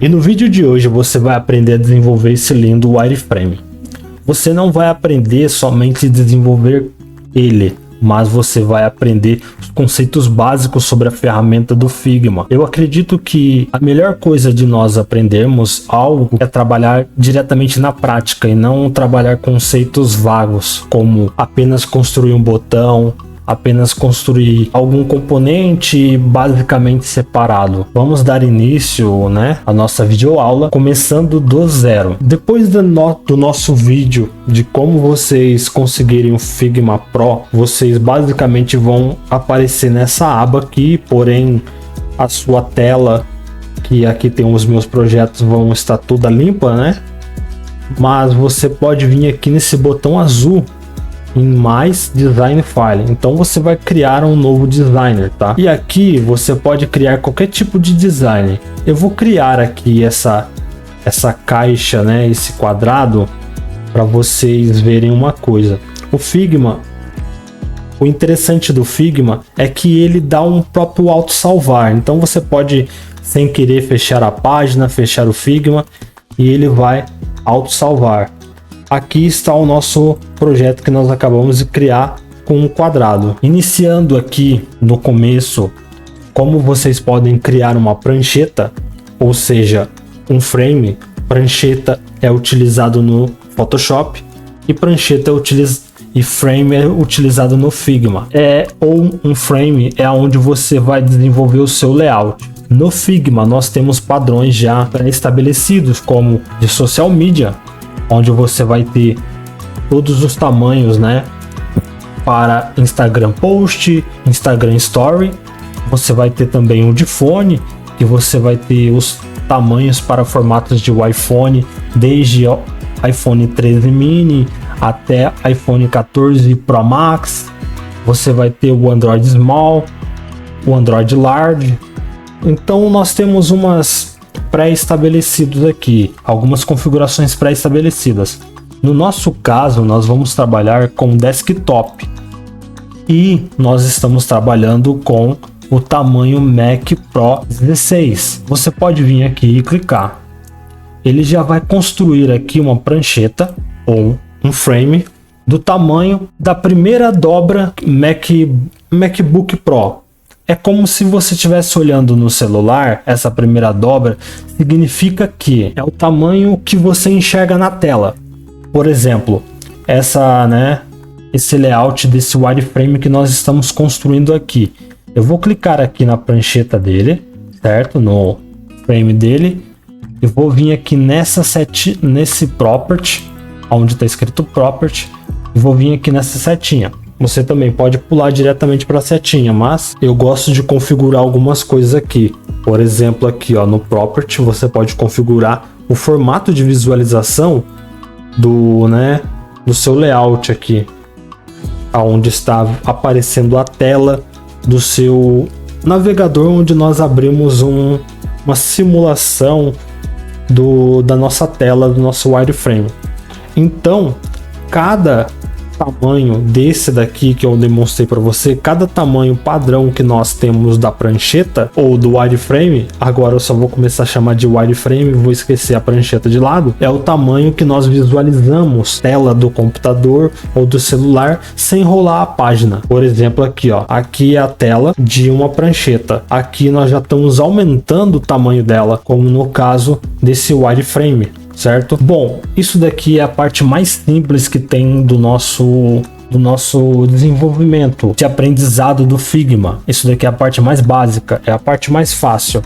E no vídeo de hoje você vai aprender a desenvolver esse lindo wireframe. Você não vai aprender somente a desenvolver ele, mas você vai aprender os conceitos básicos sobre a ferramenta do Figma. Eu acredito que a melhor coisa de nós aprendermos algo é trabalhar diretamente na prática e não trabalhar conceitos vagos, como apenas construir um botão, apenas construir algum componente basicamente separado. Vamos dar início, à nossa videoaula, começando do zero. Depois do nosso vídeo de como vocês conseguirem o Figma Pro, vocês basicamente vão aparecer nessa aba aqui, porém a sua tela, que aqui tem os meus projetos, vão estar toda limpa, Mas você pode vir aqui nesse botão azul em mais design file, então você vai criar um novo designer, tá? E aqui você pode criar qualquer tipo de design. Eu vou criar aqui essa caixa, esse quadrado, para vocês verem uma coisa. O Figma, o interessante do Figma é que ele dá um próprio auto salvar, então você pode, sem querer, fechar a página, fechar o Figma e ele vai auto salvar. Aqui está o nosso projeto que nós acabamos de criar com um quadrado. Iniciando aqui no começo, como vocês podem criar uma prancheta, ou seja, um frame. Prancheta é utilizado no Photoshop e frame é utilizado no Figma. Ou um frame é onde você vai desenvolver o seu layout. No Figma nós temos padrões já pré-estabelecidos, como de social media, onde você vai ter todos os tamanhos, para Instagram Post, Instagram Story. Você vai ter também o de fone, que você vai ter os tamanhos para formatos de iPhone, desde iPhone 13 mini até iPhone 14 Pro Max. Você vai ter o Android Small, o Android Large. Então nós temos umas pré-estabelecidos aqui, algumas configurações pré-estabelecidas. No nosso caso, nós vamos trabalhar com desktop e nós estamos trabalhando com o tamanho Mac Pro 16. Você pode vir aqui e clicar. Ele já vai construir aqui uma prancheta ou um frame do tamanho da primeira dobra MacBook Pro. É como se você estivesse olhando no celular. Essa primeira dobra significa que é o tamanho que você enxerga na tela. Por exemplo, esse layout desse wireframe que nós estamos construindo aqui. Eu vou clicar aqui na prancheta dele, certo? No frame dele. Eu vou vir aqui nesse property, onde está escrito property. E vou vir aqui nessa setinha. Você também pode pular diretamente para a setinha, mas eu gosto de configurar algumas coisas aqui. Por exemplo, aqui no Property você pode configurar o formato de visualização do seu layout aqui, aonde está aparecendo a tela do seu navegador, onde nós abrimos uma simulação da nossa tela, do nosso wireframe. Então, cada tamanho desse daqui que eu demonstrei para você, cada tamanho padrão que nós temos da prancheta ou do wireframe, agora eu só vou começar a chamar de wireframe, vou esquecer a prancheta de lado, é o tamanho que nós visualizamos tela do computador ou do celular sem rolar a página. Por exemplo, aqui é a tela de uma prancheta, aqui nós já estamos aumentando o tamanho dela, como no caso desse wireframe, certo? Bom, isso daqui é a parte mais simples que tem do nosso desenvolvimento de aprendizado do Figma. Isso daqui é a parte mais básica, é a parte mais fácil.